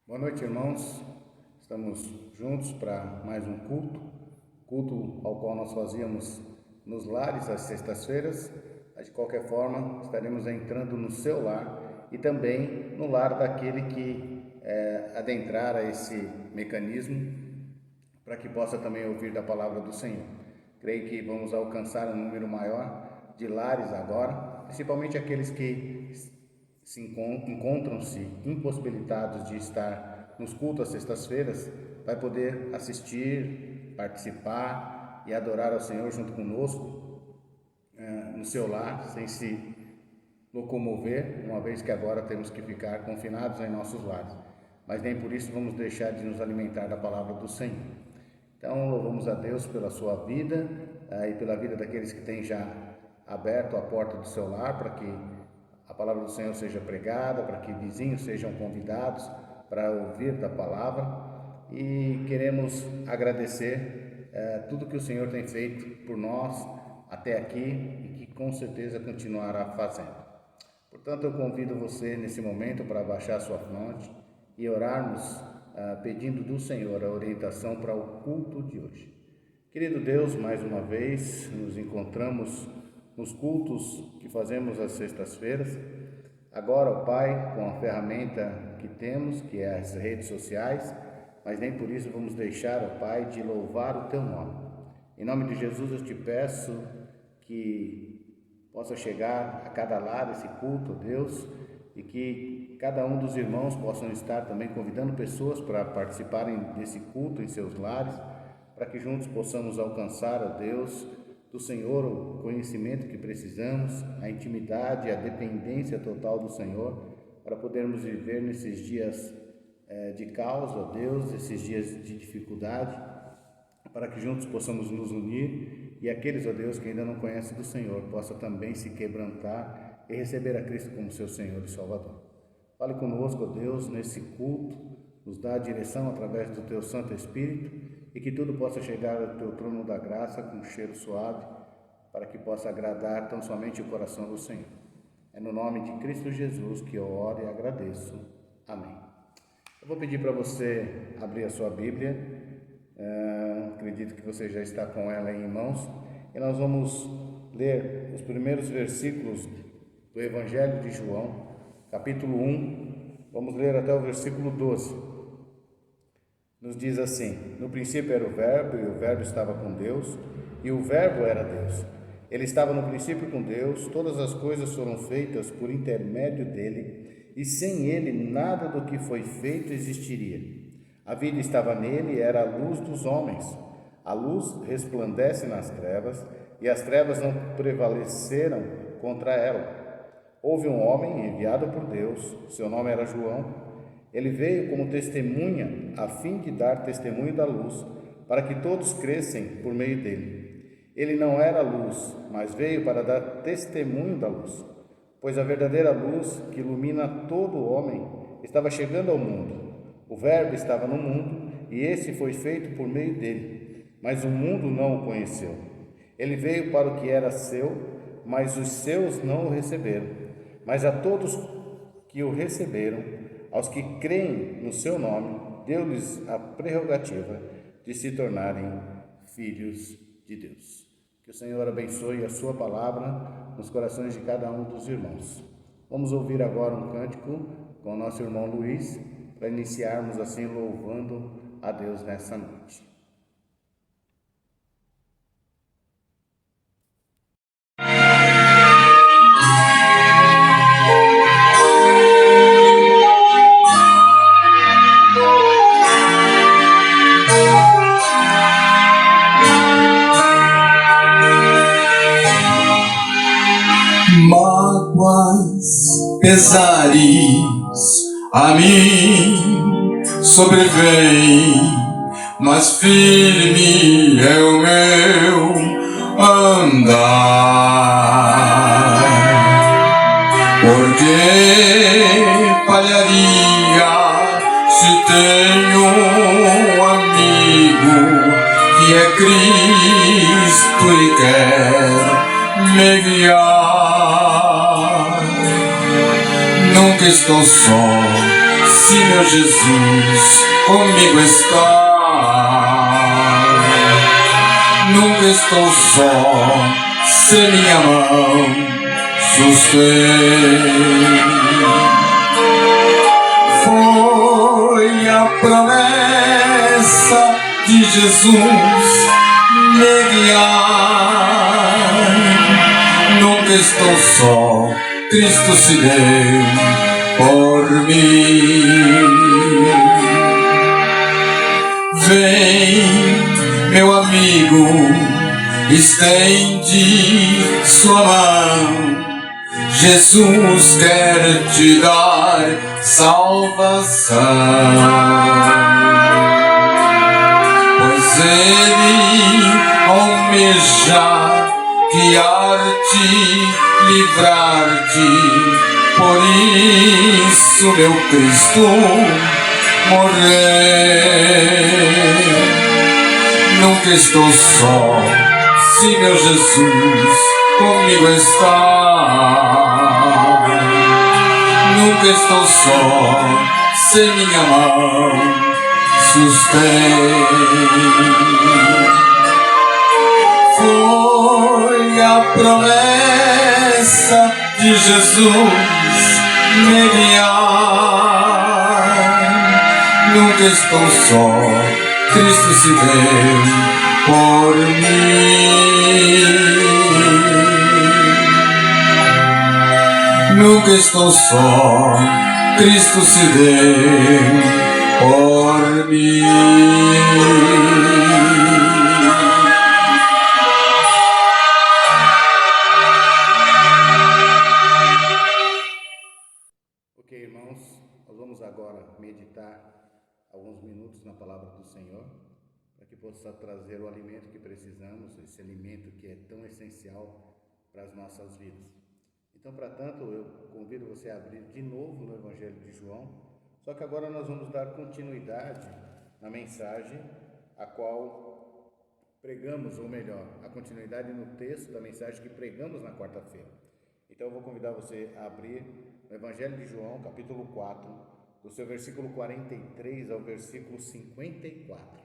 Boa noite, irmãos. Estamos juntos para mais um culto ao qual nós fazíamos nos lares às sextas-feiras. Mas de qualquer forma, estaremos entrando no seu lar e também no lar daquele que adentrar a esse mecanismo para que possa também ouvir da palavra do Senhor. Creio que vamos alcançar um número maior de lares agora, principalmente aqueles que encontram-se impossibilitados de estar nos cultos às sextas-feiras, vai poder assistir, participar e adorar ao Senhor junto conosco no seu lar, sem se locomover, uma vez que agora temos que ficar confinados em nossos lares. Mas nem por isso vamos deixar de nos alimentar da palavra do Senhor. Então, louvamos a Deus pela sua vida e pela vida daqueles que têm já aberto a porta do seu lar para que a palavra do Senhor seja pregada, para que vizinhos sejam convidados para ouvir da palavra, e queremos agradecer tudo que o Senhor tem feito por nós até aqui e que com certeza continuará fazendo. Portanto, eu convido você nesse momento para abaixar sua fronte e orarmos pedindo do Senhor a orientação para o culto de hoje. Querido Deus, mais uma vez nos encontramos nos cultos que fazemos às sextas-feiras. Agora, ó Pai, com a ferramenta que temos, que é as redes sociais, mas nem por isso vamos deixar, ó Pai, de louvar o Teu nome. Em nome de Jesus eu te peço que possa chegar a cada lar esse culto, ó Deus, e que cada um dos irmãos possam estar também convidando pessoas para participarem desse culto em seus lares, para que juntos possamos alcançar, ó Deus, do Senhor o conhecimento que precisamos, a intimidade, a dependência total do Senhor, para podermos viver nesses dias de caos, ó Deus, esses dias de dificuldade, para que juntos possamos nos unir e aqueles, ó Deus, que ainda não conhecem do Senhor, possam também se quebrantar e receber a Cristo como seu Senhor e Salvador. Fale conosco, ó Deus, nesse culto, nos dá a direção através do Teu Santo Espírito, e que tudo possa chegar ao Teu trono da graça com um cheiro suave, para que possa agradar tão somente o coração do Senhor. É no nome de Cristo Jesus que eu oro e agradeço. Amém. Eu vou pedir para você abrir a sua Bíblia, acredito que você já está com ela aí em mãos, e nós vamos ler os primeiros versículos do Evangelho de João, capítulo 1, vamos ler até o versículo 12. Nos diz assim: no princípio era o Verbo, e o Verbo estava com Deus, e o Verbo era Deus. Ele estava no princípio com Deus, todas as coisas foram feitas por intermédio dele, e sem ele nada do que foi feito existiria. A vida estava nele e era a luz dos homens. A luz resplandece nas trevas, e as trevas não prevaleceram contra ela. Houve um homem enviado por Deus, seu nome era João. Ele veio como testemunha, a fim de dar testemunho da luz, para que todos crescem por meio dele. Ele não era luz, mas veio para dar testemunho da luz, pois a verdadeira luz, que ilumina todo homem, estava chegando ao mundo. O Verbo estava no mundo, e esse foi feito por meio dele, mas o mundo não o conheceu. Ele veio para o que era seu, mas os seus não o receberam. Mas a todos que o receberam, aos que creem no seu nome, deu-lhes a prerrogativa de se tornarem filhos de Deus. Que o Senhor abençoe a sua palavra nos corações de cada um dos irmãos. Vamos ouvir agora um cântico com o nosso irmão Luiz, para iniciarmos assim louvando a Deus nessa noite. Mágoas, pesares a mim sobrevêm, mas firme é o meu andar. Porque falharia se tenho um amigo que é Cristo e quer me guiar. Nunca estou só, se meu Jesus comigo está. Nunca estou só, se minha mão sustém. Foi a promessa de Jesus me guiar. Nunca estou só, Cristo se deu por mim. Vem, meu amigo, estende sua mão. Jesus quer te dar salvação, pois Ele almeja guiar-te, livrar-te. Por isso, meu Cristo morreu. Nunca estou só, se meu Jesus comigo está. Nunca estou só, se minha mão sustém. Foi a promessa de Jesus me guiar. Nunca estou só, Cristo se deu por mim. Nunca estou só, Cristo se deu por mim. Ok, irmãos, nós vamos agora meditar alguns minutos na palavra do Senhor, para que possa trazer o alimento que precisamos, esse alimento que é tão essencial para as nossas vidas. Então, para tanto, eu convido você a abrir de novo no Evangelho de João, só que agora nós vamos dar continuidade na mensagem a qual pregamos, ou melhor, a continuidade no texto da mensagem que pregamos na quarta-feira. Então, eu vou convidar você a abrir no Evangelho de João, capítulo 4, do seu versículo 43 ao versículo 54.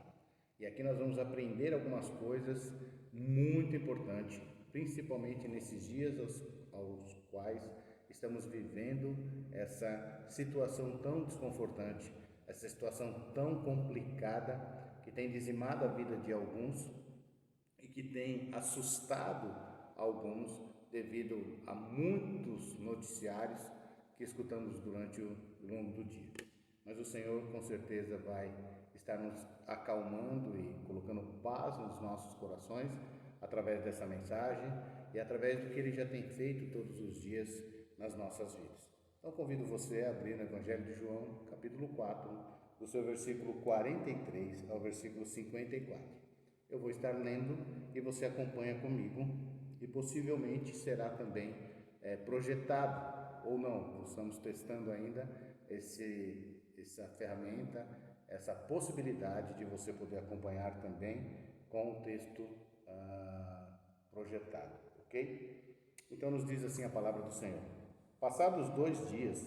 E aqui nós vamos aprender algumas coisas muito importantes, principalmente nesses dias aos quais estamos vivendo essa situação tão desconfortante, essa situação tão complicada que tem dizimado a vida de alguns e que tem assustado alguns devido a muitos noticiários que escutamos durante o longo do dia. Mas o Senhor com certeza vai estar nos acalmando e colocando paz nos nossos corações através dessa mensagem e através do que Ele já tem feito todos os dias nas nossas vidas. Então convido você a abrir no Evangelho de João, capítulo 4, do seu versículo 43 ao versículo 54. Eu vou estar lendo e você acompanha comigo e possivelmente será também projetado ou não. Estamos testando ainda essa ferramenta, essa possibilidade de você poder acompanhar também com o texto projetado, ok? Então nos diz assim a palavra do Senhor: passados 2 dias,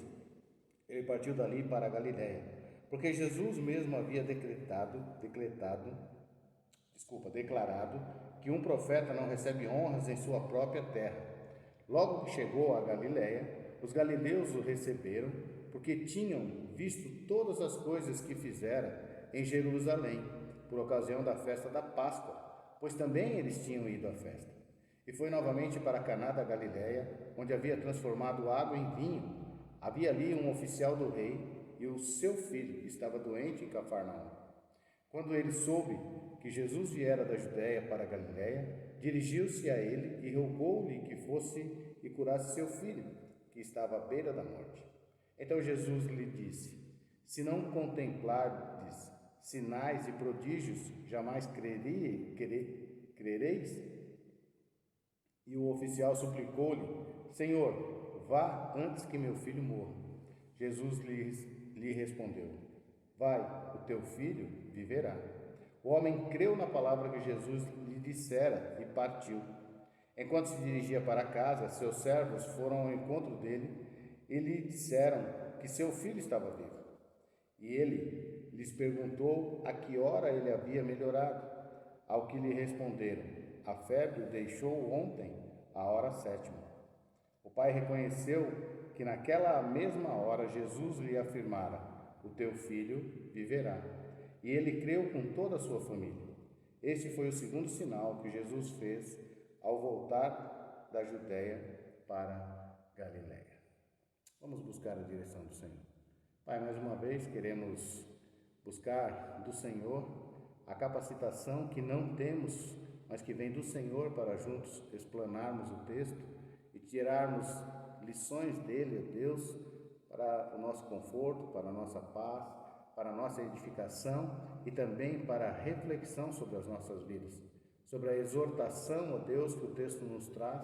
ele partiu dali para a Galiléia, porque Jesus mesmo havia declarado que um profeta não recebe honras em sua própria terra. Logo que chegou a Galiléia, os galileus o receberam, porque tinham visto todas as coisas que fizera em Jerusalém, por ocasião da festa da Páscoa, pois também eles tinham ido à festa. E foi novamente para Caná da Galiléia, onde havia transformado água em vinho. Havia ali um oficial do rei, e o seu filho estava doente em Cafarnaum. Quando ele soube que Jesus viera da Judéia para a Galiléia, dirigiu-se a ele e rogou-lhe que fosse e curasse seu filho, que estava à beira da morte. Então Jesus lhe disse: se não contemplardes sinais e prodígios, jamais crereis? E o oficial suplicou-lhe: Senhor, vá antes que meu filho morra. Jesus lhe respondeu: vai, o teu filho viverá. O homem creu na palavra que Jesus lhe dissera e partiu. Enquanto se dirigia para casa, seus servos foram ao encontro dele e lhe disseram que seu filho estava vivo. E ele lhes perguntou a que hora ele havia melhorado, ao que lhe responderam: a febre o deixou ontem, à hora 7ª. O pai reconheceu que naquela mesma hora Jesus lhe afirmara: o teu filho viverá. E ele creu com toda a sua família. Este foi o segundo sinal que Jesus fez ao voltar da Judéia para Galiléia. Vamos buscar a direção do Senhor. Pai, mais uma vez queremos buscar do Senhor a capacitação que não temos, mas que vem do Senhor, para juntos explanarmos o texto e tirarmos lições dele, ó Deus, para o nosso conforto, para a nossa paz, para a nossa edificação e também para a reflexão sobre as nossas vidas, sobre a exortação, ó Deus, que o texto nos traz,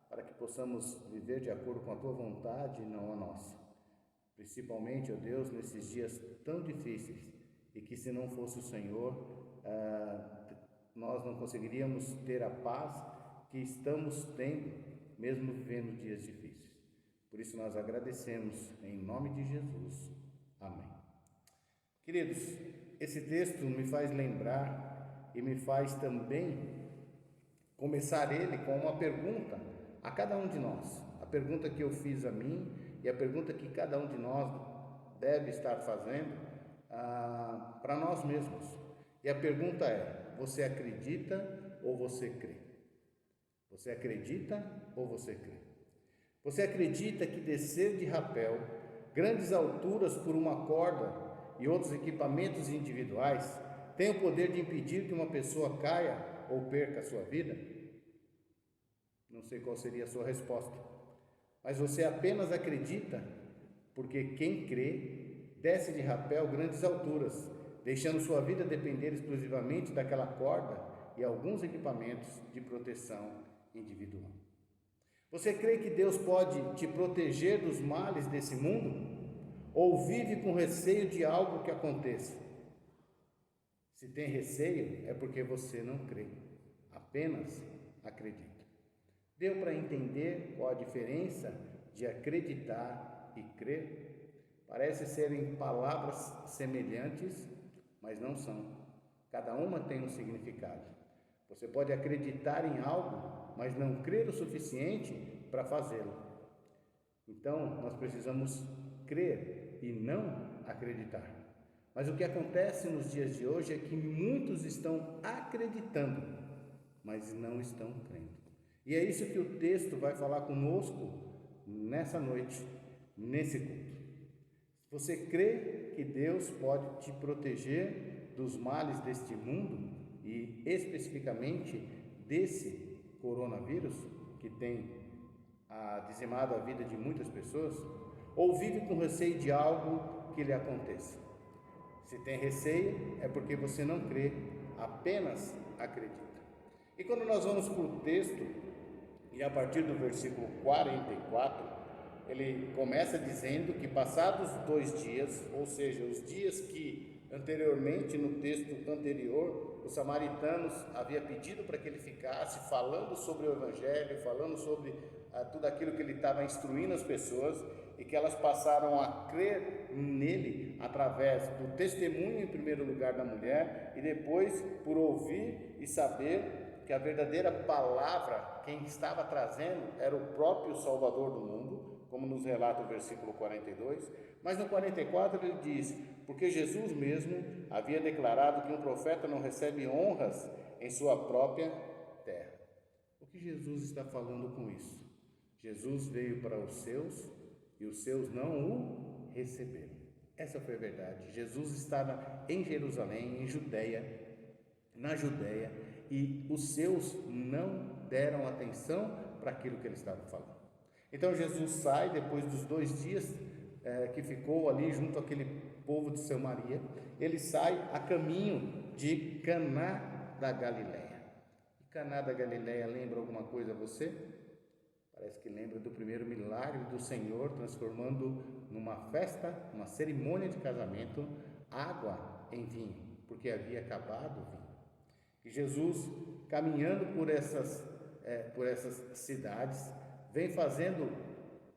para que possamos viver de acordo com a Tua vontade e não a nossa. Principalmente, ó Deus, nesses dias tão difíceis, e que se não fosse o Senhor, nós não conseguiríamos ter a paz que estamos tendo, mesmo vivendo dias difíceis. Por isso nós agradecemos, em nome de Jesus. Amém. Queridos, esse texto me faz lembrar e me faz também começar ele com uma pergunta a cada um de nós. A pergunta que eu fiz a mim e a pergunta que cada um de nós deve estar fazendo para nós mesmos. E a pergunta é: você acredita ou você crê? Você acredita ou você crê? Você acredita que descer de rapel, grandes alturas por uma corda e outros equipamentos individuais tem o poder de impedir que uma pessoa caia ou perca a sua vida? Não sei qual seria a sua resposta, mas você apenas acredita porque quem crê desce de rapel grandes alturas, deixando sua vida depender exclusivamente daquela corda e alguns equipamentos de proteção individual. Você crê que Deus pode te proteger dos males desse mundo? Ou vive com receio de algo que aconteça? Se tem receio, é porque você não crê, apenas acredita. Deu para entender qual a diferença de acreditar e crer? Parece serem palavras semelhantes, mas não são. Cada uma tem um significado. Você pode acreditar em algo, mas não crer o suficiente para fazê-lo. Então, nós precisamos crer e não acreditar. Mas o que acontece nos dias de hoje é que muitos estão acreditando, mas não estão crendo. E é isso que o texto vai falar conosco nessa noite, nesse culto. Você crê que Deus pode te proteger dos males deste mundo e especificamente desse coronavírus que tem dizimado a vida de muitas pessoas? Ou vive com receio de algo que lhe aconteça? Se tem receio, é porque você não crê, apenas acredita. E quando nós vamos para o texto, e a partir do versículo 44, ele começa dizendo que passados 2 dias, ou seja, os dias que anteriormente, no texto anterior, os samaritanos haviam pedido para que ele ficasse falando sobre o Evangelho, falando sobre tudo aquilo que ele estava instruindo as pessoas, e que elas passaram a crer nele através do testemunho, em primeiro lugar, da mulher, e depois por ouvir e saber que a verdadeira palavra, quem estava trazendo, era o próprio Salvador do mundo, como nos relata o versículo 42, mas no 44 ele diz: porque Jesus mesmo havia declarado que um profeta não recebe honras em sua própria terra. O que Jesus está falando com isso? Jesus veio para os seus e os seus não o receberam. Essa foi a verdade. Jesus estava em Jerusalém, na Judéia, e os seus não deram atenção para aquilo que ele estava falando. Então Jesus sai, depois dos 2 dias que ficou ali junto àquele povo de Samaria, ele sai a caminho de Caná da Galiléia. E Caná da Galiléia lembra alguma coisa a você? Parece que lembra do primeiro milagre do Senhor, transformando numa festa, uma cerimônia de casamento, água em vinho, porque havia acabado o vinho. E Jesus, caminhando por essas cidades, vem fazendo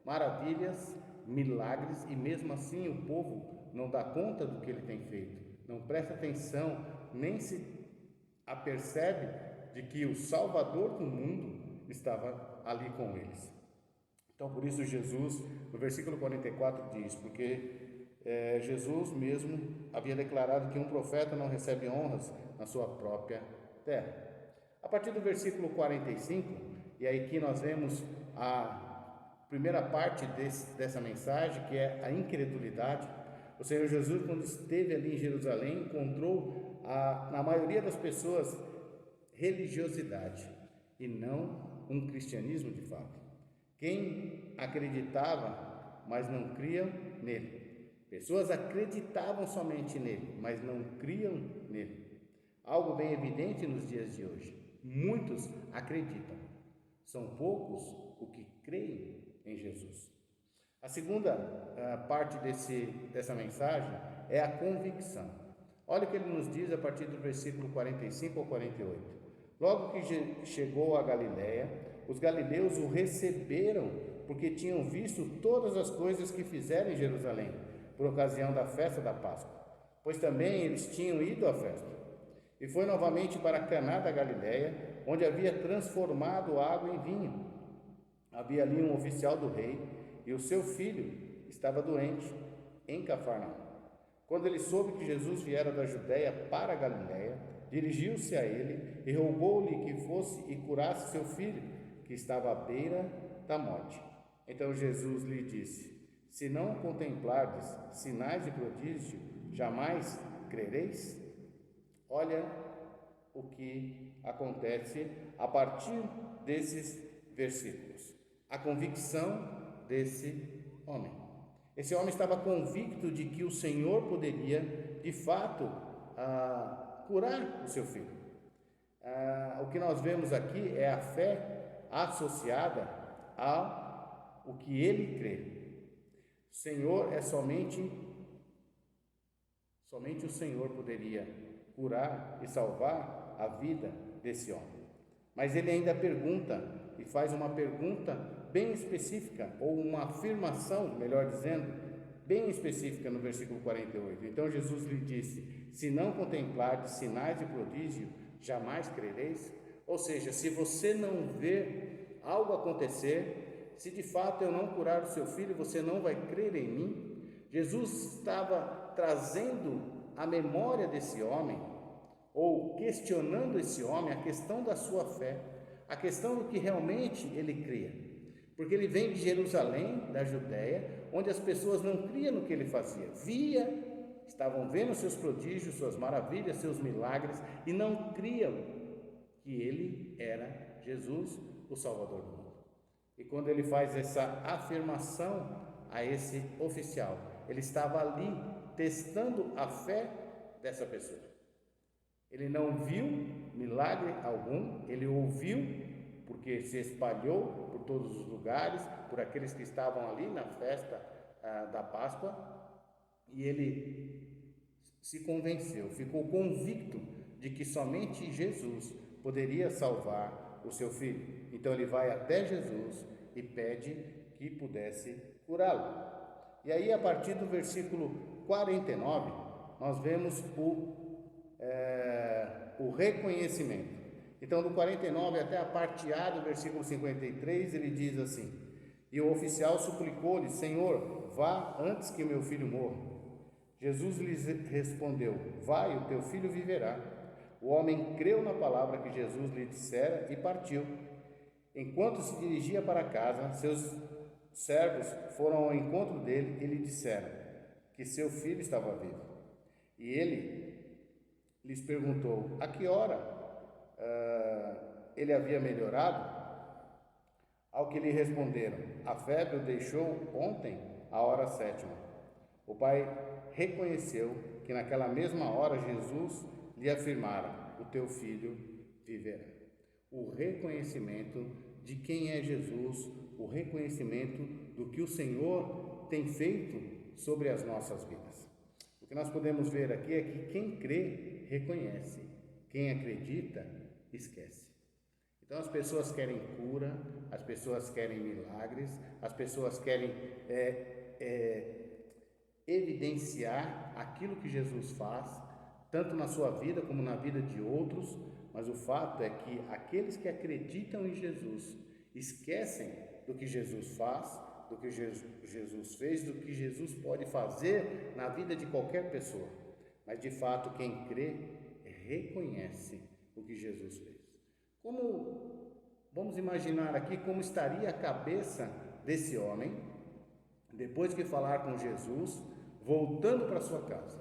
maravilhas, milagres, e mesmo assim o povo não dá conta do que ele tem feito, não presta atenção, nem se apercebe de que o Salvador do mundo estava ali com eles. Então, por isso Jesus, no versículo 44 diz, porque Jesus mesmo havia declarado que um profeta não recebe honras na sua própria terra. A partir do versículo 45, e aí que nós vemos a primeira parte dessa mensagem, que é a incredulidade. O Senhor Jesus, quando esteve ali em Jerusalém, encontrou na maioria das pessoas religiosidade e não um cristianismo de fato. Quem acreditava, mas não criam nele. Pessoas acreditavam somente nele, mas não criam nele. Algo bem evidente nos dias de hoje. Muitos acreditam, são poucos os que creem em Jesus. A segunda parte dessa mensagem é a convicção. Olha o que ele nos diz a partir do versículo 45 ao 48. Logo que chegou a Galiléia, os galileus o receberam, porque tinham visto todas as coisas que fizeram em Jerusalém, por ocasião da festa da Páscoa, pois também eles tinham ido à festa. E foi novamente para Caná da Galiléia, onde havia transformado água em vinho. Havia ali um oficial do rei, e o seu filho estava doente, em Cafarnaum. Quando ele soube que Jesus viera da Judéia para a Galiléia, dirigiu-se a ele e rogou-lhe que fosse e curasse seu filho, que estava à beira da morte. Então Jesus lhe disse: se não contemplardes sinais e prodígio, jamais crereis? Olha o que acontece a partir desses versículos. A convicção desse homem. Esse homem estava convicto de que o Senhor poderia, de fato, curar o seu filho. O que nós vemos aqui é a fé associada ao que ele crê. O Senhor é somente o Senhor poderia curar e salvar a vida desse homem. Mas ele ainda pergunta, e faz uma pergunta bem específica, ou uma afirmação, melhor dizendo, bem específica no versículo 48. Então Jesus lhe disse: se não contemplardes sinais de prodígio, jamais crereis? Ou seja, se você não ver algo acontecer, se de fato eu não curar o seu filho, você não vai crer em mim? Jesus estava trazendo à memória desse homem, ou questionando esse homem, a questão da sua fé, a questão do que realmente ele cria. Porque ele vem de Jerusalém, da Judéia, onde as pessoas não criam no que ele fazia. Estavam vendo seus prodígios, suas maravilhas, seus milagres, e não criam que ele era Jesus, o Salvador do mundo. E quando ele faz essa afirmação a esse oficial, ele estava ali testando a fé dessa pessoa. Ele não viu milagre algum, ele ouviu, porque se espalhou por todos os lugares, por aqueles que estavam ali na festa da Páscoa, e ele se convenceu, ficou convicto de que somente Jesus poderia salvar o seu filho. Então ele vai até Jesus e pede que pudesse curá-lo. E aí, a partir do versículo 49, nós vemos o reconhecimento. Então, do 49 até a parte A do versículo 53, ele diz assim: e o oficial suplicou-lhe: Senhor, vá antes que meu filho morra. Jesus lhes respondeu: vai, o teu filho viverá. O homem creu na palavra que Jesus lhe dissera e partiu. Enquanto se dirigia para casa, seus servos foram ao encontro dele e lhe disseram que seu filho estava vivo. E ele lhes perguntou: a que hora ele havia melhorado? Ao que lhe responderam: a febre o deixou ontem, à hora 7ª. O pai reconheceu que naquela mesma hora Jesus lhe afirmara: o teu filho viverá. O reconhecimento de quem é Jesus, o reconhecimento do que o Senhor tem feito sobre as nossas vidas. O que nós podemos ver aqui é que quem crê, reconhece. Quem acredita, esquece. Então as pessoas querem cura, as pessoas querem milagres, as pessoas querem evidenciar aquilo que Jesus faz, tanto na sua vida como na vida de outros, mas o fato é que aqueles que acreditam em Jesus esquecem do que Jesus faz, do que Jesus fez, do que Jesus pode fazer na vida de qualquer pessoa. Mas de fato, quem crê reconhece o que Jesus fez. Vamos imaginar aqui como estaria a cabeça desse homem depois que falar com Jesus, voltando para sua casa.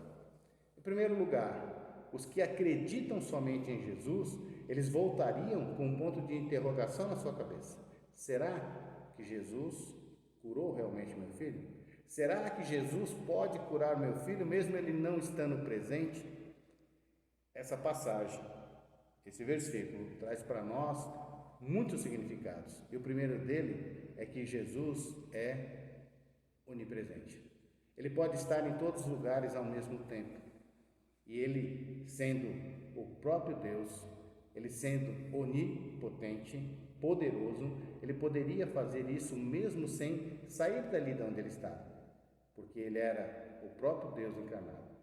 Em primeiro lugar, os que acreditam somente em Jesus, eles voltariam com um ponto de interrogação na sua cabeça. Será que Jesus curou realmente meu filho? Será que Jesus pode curar meu filho mesmo ele não estando presente? Essa passagem, esse versículo traz para nós muitos significados. E o primeiro dele é que Jesus é onipresente. Ele pode estar em todos os lugares ao mesmo tempo. E ele, sendo o próprio Deus, ele sendo onipotente, poderoso, ele poderia fazer isso mesmo sem sair dali de onde ele estava, porque ele era o próprio Deus encarnado.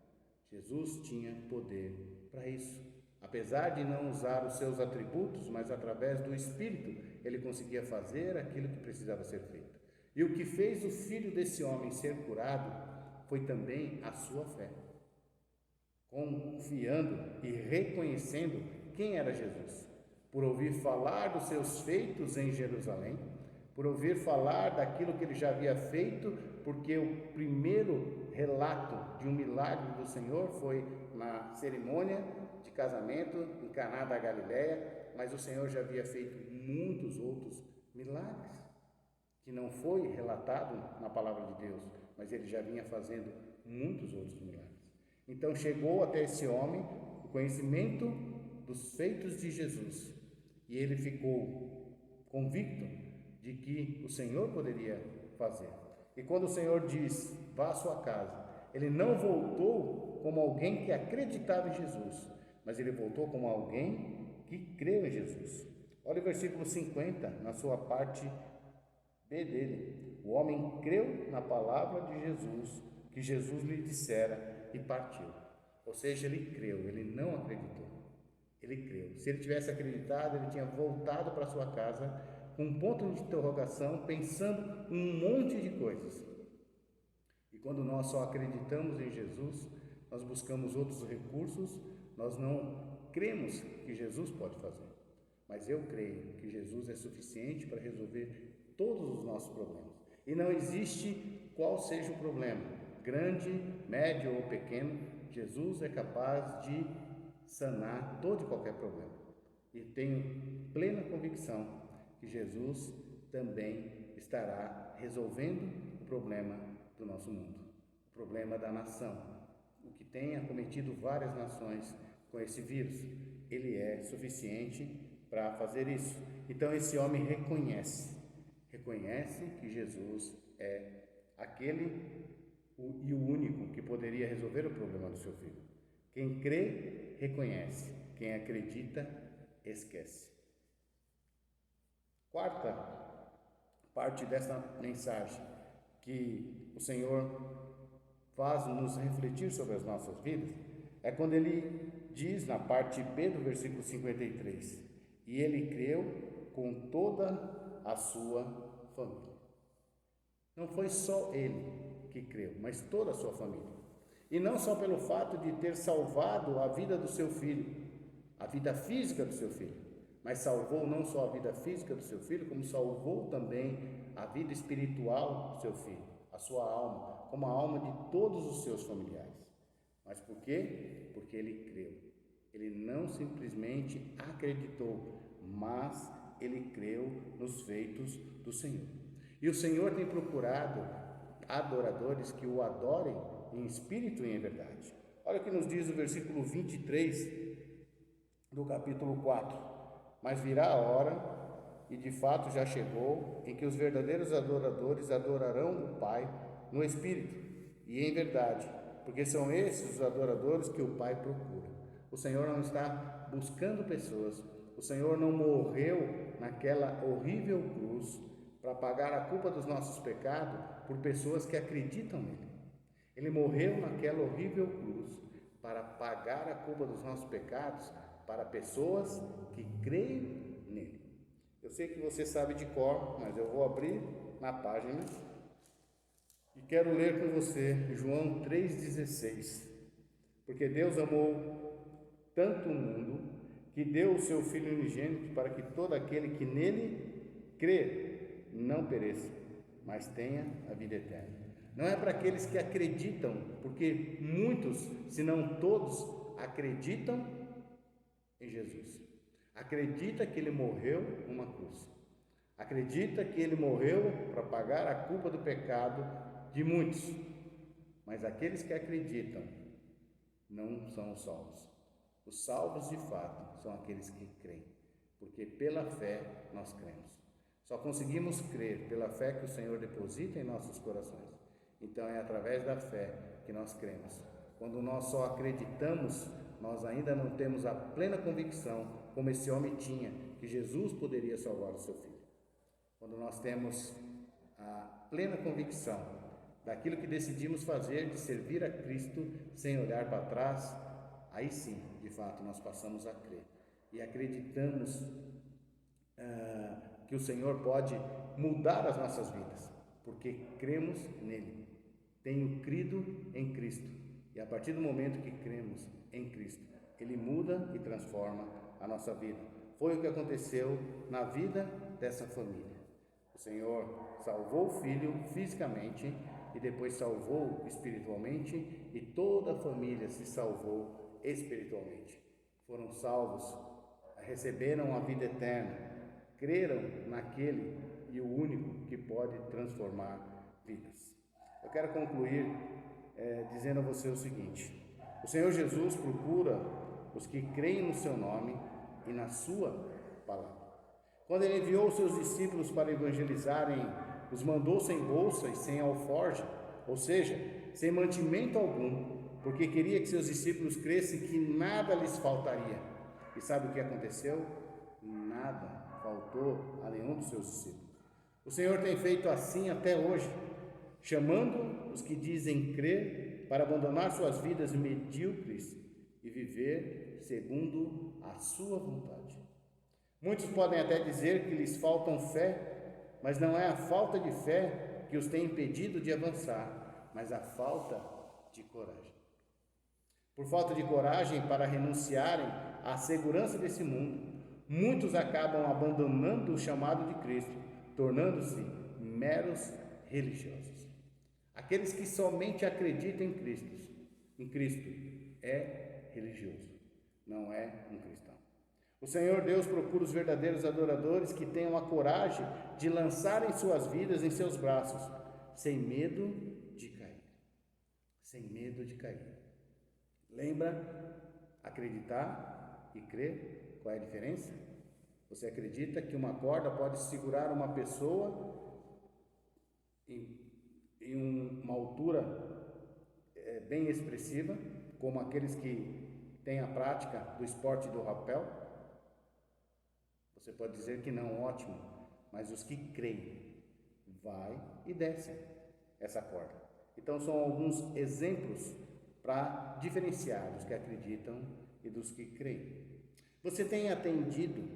Jesus tinha poder para isso. Apesar de não usar os seus atributos, mas através do Espírito, ele conseguia fazer aquilo que precisava ser feito. E o que fez o filho desse homem ser curado foi também a sua fé, confiando e reconhecendo quem era Jesus, por ouvir falar dos seus feitos em Jerusalém, por ouvir falar daquilo que ele já havia feito, porque o primeiro relato de um milagre do Senhor foi na cerimônia de casamento em Caná da Galileia, mas o Senhor já havia feito muitos outros milagres, que não foi relatado na palavra de Deus, mas ele já vinha fazendo muitos outros milagres. Então chegou até esse homem o conhecimento dos feitos de Jesus, e ele ficou convicto de que o Senhor poderia fazer. E quando o Senhor diz, vá à sua casa, ele não voltou como alguém que acreditava em Jesus, mas ele voltou como alguém que creu em Jesus. Olha o versículo 50, na sua parte B dele. O homem creu na palavra de Jesus, que Jesus lhe dissera, e partiu. Ou seja, ele creu, ele não acreditou. Ele creu. Se ele tivesse acreditado, ele tinha voltado para sua casa com um ponto de interrogação, pensando um monte de coisas. E quando nós só acreditamos em Jesus, nós buscamos outros recursos, nós não cremos que Jesus pode fazer. Mas eu creio que Jesus é suficiente para resolver todos os nossos problemas. E não existe qual seja o problema, grande, médio ou pequeno, Jesus é capaz de sanar todo e qualquer problema. E tenho plena convicção que Jesus também estará resolvendo o problema do nosso mundo, o problema da nação, o que tem acometido várias nações com esse vírus. Ele é suficiente para fazer isso. Então esse homem reconhece que Jesus é aquele e o único que poderia resolver o problema do seu filho. Quem crê, reconhece. Quem acredita, esquece. Quarta parte dessa mensagem que o Senhor faz nos refletir sobre as nossas vidas é quando ele diz na parte B do versículo 53, e ele creu com toda a sua família. Não foi só ele que creu, mas toda a sua família. E não só pelo fato de ter salvado a vida do seu filho, a vida física do seu filho, mas salvou não só a vida física do seu filho, como salvou também a vida espiritual do seu filho, a sua alma, como a alma de todos os seus familiares. Mas por quê? Porque ele creu. Ele não simplesmente acreditou, mas ele creu nos feitos do Senhor. E o Senhor tem procurado adoradores que o adorem em espírito e em verdade. Olha o que nos diz o versículo 23 do capítulo 4. Mas virá a hora, e de fato já chegou, em que os verdadeiros adoradores adorarão o Pai no espírito e em verdade, porque são esses os adoradores que o Pai procura. O Senhor não está buscando pessoas, o Senhor não morreu naquela horrível cruz para pagar a culpa dos nossos pecados por pessoas que acreditam nele. Ele morreu naquela horrível cruz para pagar a culpa dos nossos pecados para pessoas que creem nele. Eu sei que você sabe de cor, mas eu vou abrir na página e quero ler com você João 3,16. Porque Deus amou tanto o mundo que deu o seu Filho unigênito para que todo aquele que nele crê não pereça, mas tenha a vida eterna. Não é para aqueles que acreditam, porque muitos, se não todos, acreditam em Jesus. Acredita que ele morreu numa cruz. Acredita que ele morreu para pagar a culpa do pecado de muitos. Mas aqueles que acreditam não são os salvos. Os salvos de fato são aqueles que creem, porque pela fé nós cremos. Só conseguimos crer pela fé que o Senhor deposita em nossos corações. Então é através da fé que nós cremos. Quando nós só acreditamos, nós ainda não temos a plena convicção, como esse homem tinha, que Jesus poderia salvar o seu filho. Quando nós temos a plena convicção daquilo que decidimos fazer, de servir a Cristo sem olhar para trás, aí sim, de fato, nós passamos a crer e acreditamos que o Senhor pode mudar as nossas vidas, porque cremos nele. Tenho crido em Cristo, e a partir do momento que cremos em Cristo, ele muda e transforma a nossa vida. Foi o que aconteceu na vida dessa família. O Senhor salvou o filho fisicamente e depois salvou espiritualmente, e toda a família se salvou espiritualmente. Foram salvos, receberam a vida eterna, creram naquele e o único que pode transformar vidas. Eu quero concluir dizendo a você o seguinte: o Senhor Jesus procura os que creem no seu nome e na sua palavra. Quando ele enviou os seus discípulos para evangelizarem, os mandou sem bolsa e sem alforje, ou seja, sem mantimento algum, porque queria que seus discípulos crescem que nada lhes faltaria. E sabe o que aconteceu? Nada faltou a nenhum dos seus discípulos. O Senhor tem feito assim até hoje, chamando os que dizem crer para abandonar suas vidas medíocres e viver segundo a sua vontade. Muitos podem até dizer que lhes faltam fé, mas não é a falta de fé que os tem impedido de avançar, mas a falta de coragem. Por falta de coragem para renunciarem à segurança desse mundo, muitos acabam abandonando o chamado de Cristo, tornando-se meros religiosos. Aqueles que somente acreditam em Cristo é religioso, não é um cristão. O Senhor Deus procura os verdadeiros adoradores que tenham a coragem de lançarem suas vidas em seus braços, sem medo de cair. Sem medo de cair. Lembra? Acreditar e crer, qual é a diferença? Você acredita que uma corda pode segurar uma pessoa em uma altura bem expressiva, como aqueles que têm a prática do esporte do rapel? Você pode dizer que não, ótimo, mas os que creem, vai e descem essa corda. Então são alguns exemplos para diferenciar dos que acreditam e dos que creem. Você tem atendido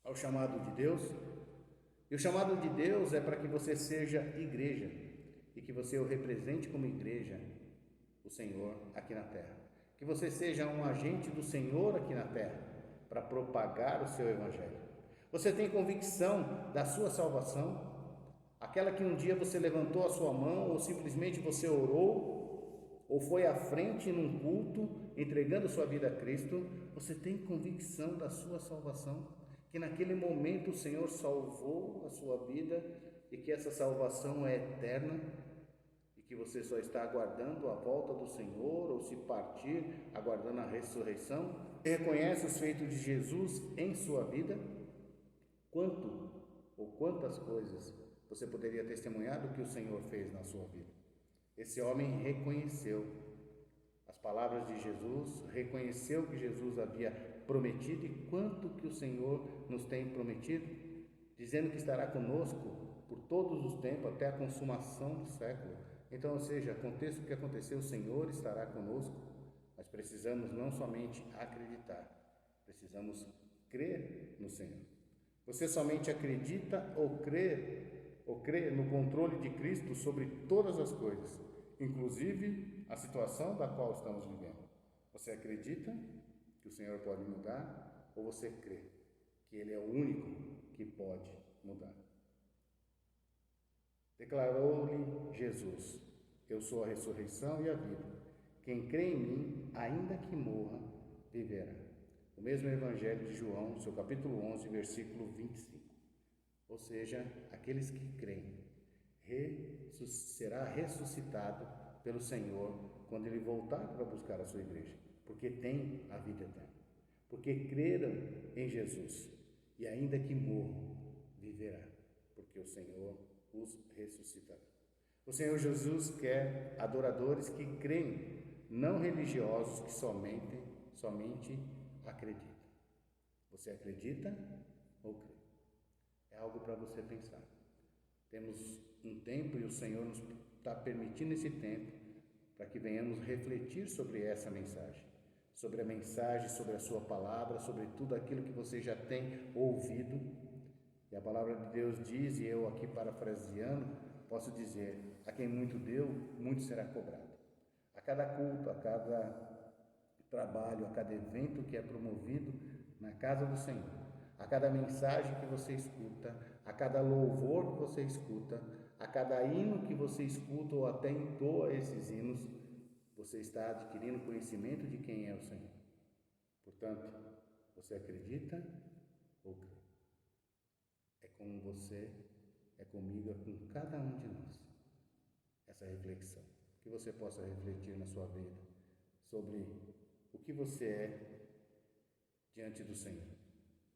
ao chamado de Deus? E o chamado de Deus é para que você seja igreja e que você o represente como igreja, o Senhor aqui na terra. Que você seja um agente do Senhor aqui na terra para propagar o seu evangelho. Você tem convicção da sua salvação? Aquela que um dia você levantou a sua mão ou simplesmente você orou ou foi à frente num culto entregando sua vida a Cristo? Você tem convicção da sua salvação? Que naquele momento o Senhor salvou a sua vida e que essa salvação é eterna e que você só está aguardando a volta do Senhor ou se partir, aguardando a ressurreição? Você reconhece os feitos de Jesus em sua vida? Quanto ou quantas coisas você poderia testemunhar do que o Senhor fez na sua vida? Esse homem reconheceu as palavras de Jesus, reconheceu que Jesus havia prometido e quanto que o Senhor nos tem prometido, dizendo que estará conosco por todos os tempos até a consumação do século. Então, ou seja, aconteça o que acontecer, o Senhor estará conosco, mas precisamos não somente acreditar, precisamos crer no Senhor. Você somente acredita ou crê no controle de Cristo sobre todas as coisas, inclusive a situação da qual estamos vivendo. Você acredita que o Senhor pode mudar ou você crê que Ele é o único que pode mudar? Declarou-lhe Jesus: eu sou a ressurreição e a vida. Quem crê em mim, ainda que morra, viverá. O mesmo Evangelho de João, seu capítulo 11, versículo 25. Ou seja, aqueles que creem, será ressuscitado pelo Senhor quando Ele voltar para buscar a sua igreja, porque tem a vida eterna, porque creram em Jesus e ainda que morram, viverá, porque o Senhor os ressuscitará. O Senhor Jesus quer adoradores que creem, não religiosos que somente acreditam. Você acredita ou crê? É algo para você pensar. Temos um tempo e o Senhor nos está permitindo esse tempo para que venhamos refletir sobre essa mensagem, sobre a mensagem, sobre a sua palavra, sobre tudo aquilo que você já tem ouvido. E a palavra de Deus diz, e eu aqui parafraseando, posso dizer: a quem muito deu, muito será cobrado. A cada culto, a cada trabalho, a cada evento que é promovido na casa do Senhor, a cada mensagem que você escuta, a cada louvor que você escuta, a cada hino que você escuta ou até entoa esses hinos, você está adquirindo conhecimento de quem é o Senhor. Portanto, você acredita ou crê? É com você, é comigo, é com cada um de nós. Essa reflexão, que você possa refletir na sua vida sobre o que você é diante do Senhor,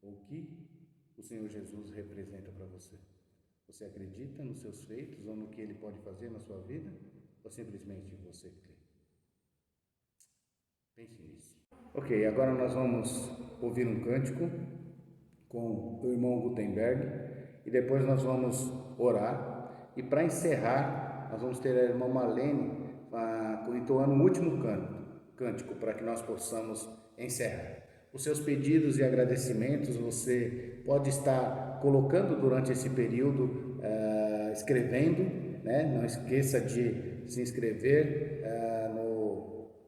ou o que o Senhor Jesus representa para você. Você acredita nos seus feitos ou no que Ele pode fazer na sua vida, ou simplesmente você crê? Pense nisso. Ok, agora nós vamos ouvir um cântico com o irmão Gutenberg e depois nós vamos orar. E para encerrar, nós vamos ter a irmã Marlene entoando o último cântico para que nós possamos encerrar. Os seus pedidos e agradecimentos você pode estar colocando durante esse período, escrevendo, né? Não esqueça de se inscrever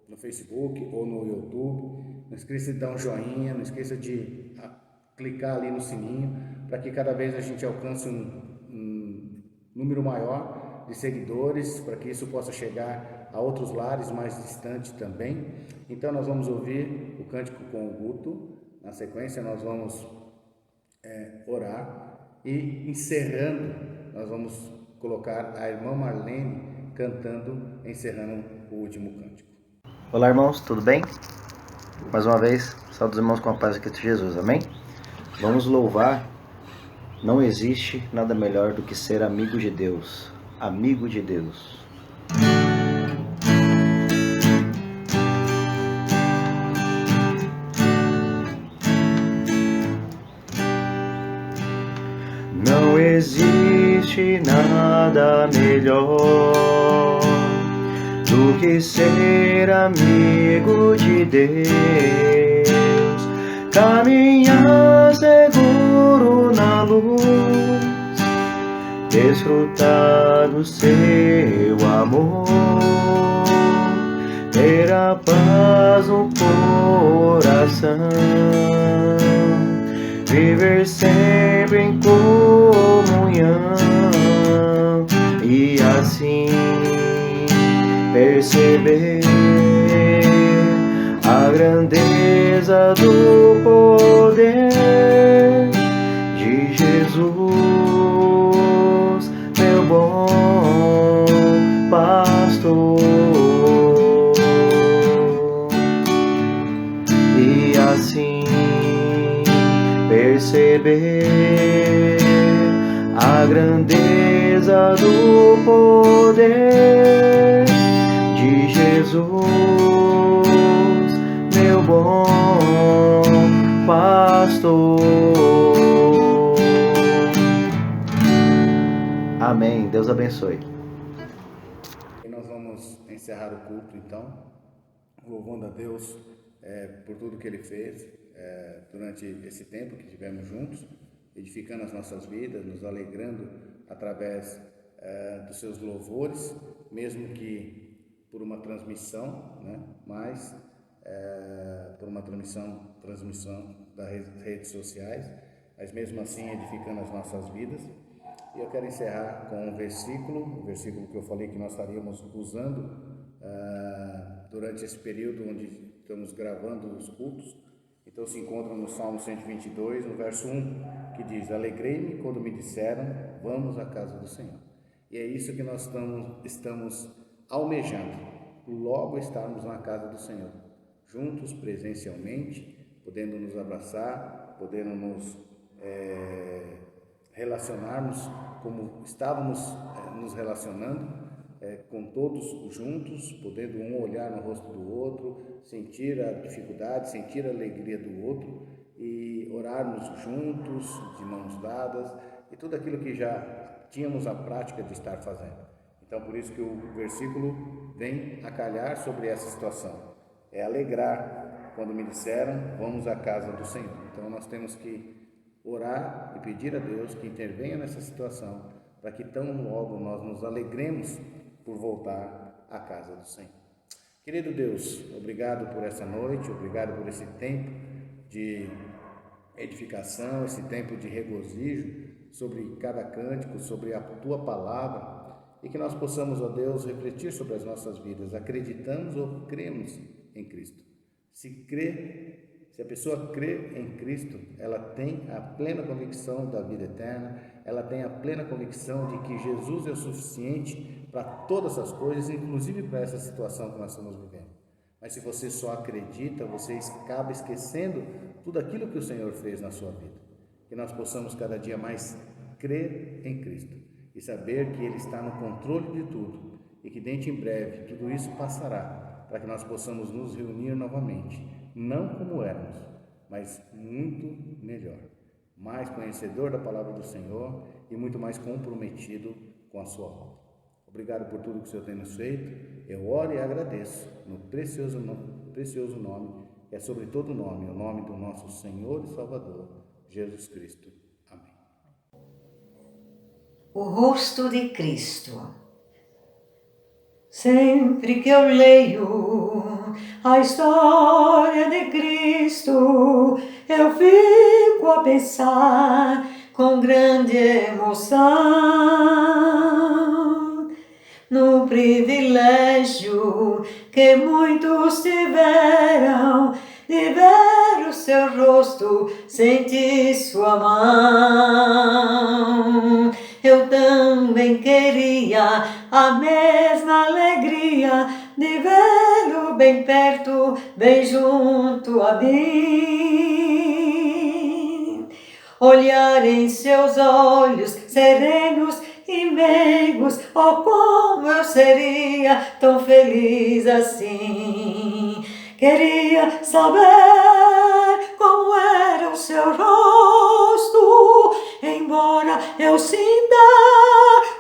no Facebook ou no YouTube, não esqueça de dar um joinha, não esqueça de clicar ali no sininho, para que cada vez a gente alcance um número maior de seguidores, para que isso possa chegar a outros lares mais distantes também. Então nós vamos ouvir o cântico com o Guto, na sequência nós vamos orar e encerrando, nós vamos colocar a irmã Marlene cantando, encerrando o último cântico. Olá irmãos, tudo bem? Mais uma vez, saúde os irmãos com a paz de Cristo Jesus, amém? Vamos louvar. Não existe nada melhor do que ser amigo de Deus, amigo de Deus. Não existe nada melhor do que ser amigo de Deus, caminhar seguro na luz, desfrutar do seu amor, ter a paz no coração, viver sempre em comunhão e assim perceber a grandeza do poder de Jesus, meu bom pastor, e assim perceber a grandeza do poder de Jesus, meu bom pastor. Amém. Deus abençoe. Em encerrar o culto, então, louvando a Deus por tudo que Ele fez durante esse tempo que tivemos juntos, edificando as nossas vidas, nos alegrando através dos seus louvores, mesmo que por uma transmissão, né? Mas por uma transmissão das redes sociais, mas mesmo assim edificando as nossas vidas. E eu quero encerrar com um versículo, o versículo que eu falei que nós estaríamos usando durante esse período onde estamos gravando os cultos. Então se encontra no Salmo 122, no verso 1, que diz: alegrei-me quando me disseram, vamos à casa do Senhor. E é isso que nós estamos almejando, logo estarmos na casa do Senhor, juntos, presencialmente, podendo nos abraçar, podendo nos relacionarmos como estávamos nos relacionando, com todos juntos, podendo um olhar no rosto do outro, sentir a dificuldade, sentir a alegria do outro e orarmos juntos, de mãos dadas, e tudo aquilo que já tínhamos a prática de estar fazendo. Então, por isso que o versículo vem a calhar sobre essa situação. É alegrar quando me disseram, vamos à casa do Senhor. Então, nós temos que orar e pedir a Deus que intervenha nessa situação, para que tão logo nós nos alegremos por voltar à casa do Senhor. Querido Deus, obrigado por essa noite, obrigado por esse tempo de edificação, esse tempo de regozijo sobre cada cântico, sobre a Tua palavra, e que nós possamos, ó Deus, refletir sobre as nossas vidas, acreditamos ou cremos em Cristo. Se a pessoa crê em Cristo, ela tem a plena convicção da vida eterna, ela tem a plena convicção de que Jesus é o suficiente para todas as coisas, inclusive para essa situação que nós estamos vivendo. Mas se você só acredita, você acaba esquecendo tudo aquilo que o Senhor fez na sua vida. Que nós possamos cada dia mais crer em Cristo e saber que Ele está no controle de tudo e que dentro em breve tudo isso passará, para que nós possamos nos reunir novamente, não como éramos, mas muito melhor, mais conhecedor da palavra do Senhor e muito mais comprometido com a sua obra. Obrigado por tudo que o Senhor tem nos feito. Eu oro e agradeço no precioso nome, que é sobre todo nome, o nome do nosso Senhor e Salvador, Jesus Cristo. Amém. O rosto de Cristo. Sempre que eu leio a história de Cristo, eu fico a pensar com grande emoção no privilégio que muitos tiveram de ver o seu rosto, sentir sua mão. Eu também queria a mesma alegria de vê-lo bem perto, bem junto a mim. Olhar em seus olhos serenos e meigos, oh, como eu seria tão feliz assim. Queria saber como era o seu rosto, embora eu sinta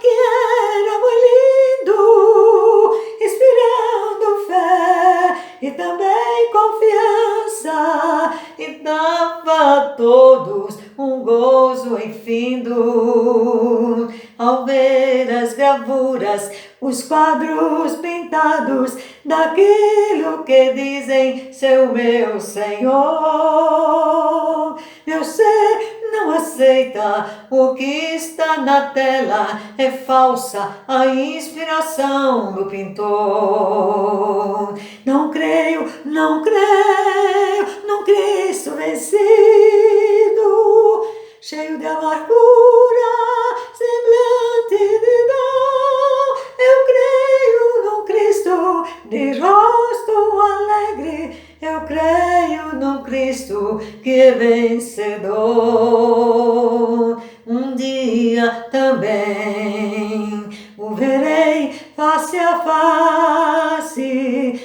que era muito lindo, inspirando fé e também confiança, e dava a todos um gozo infindo ao ver as gravuras, os quadros pintados daquilo que dizem ser o meu Senhor. Meu ser não aceita o que está na tela, é falsa a inspiração do pintor. Não creio num Cristo vencido, cheio de amargura, semblante de dor. Eu creio num Cristo de rosto alegre, eu creio num Cristo que é vencedor. Um dia também o verei face a face,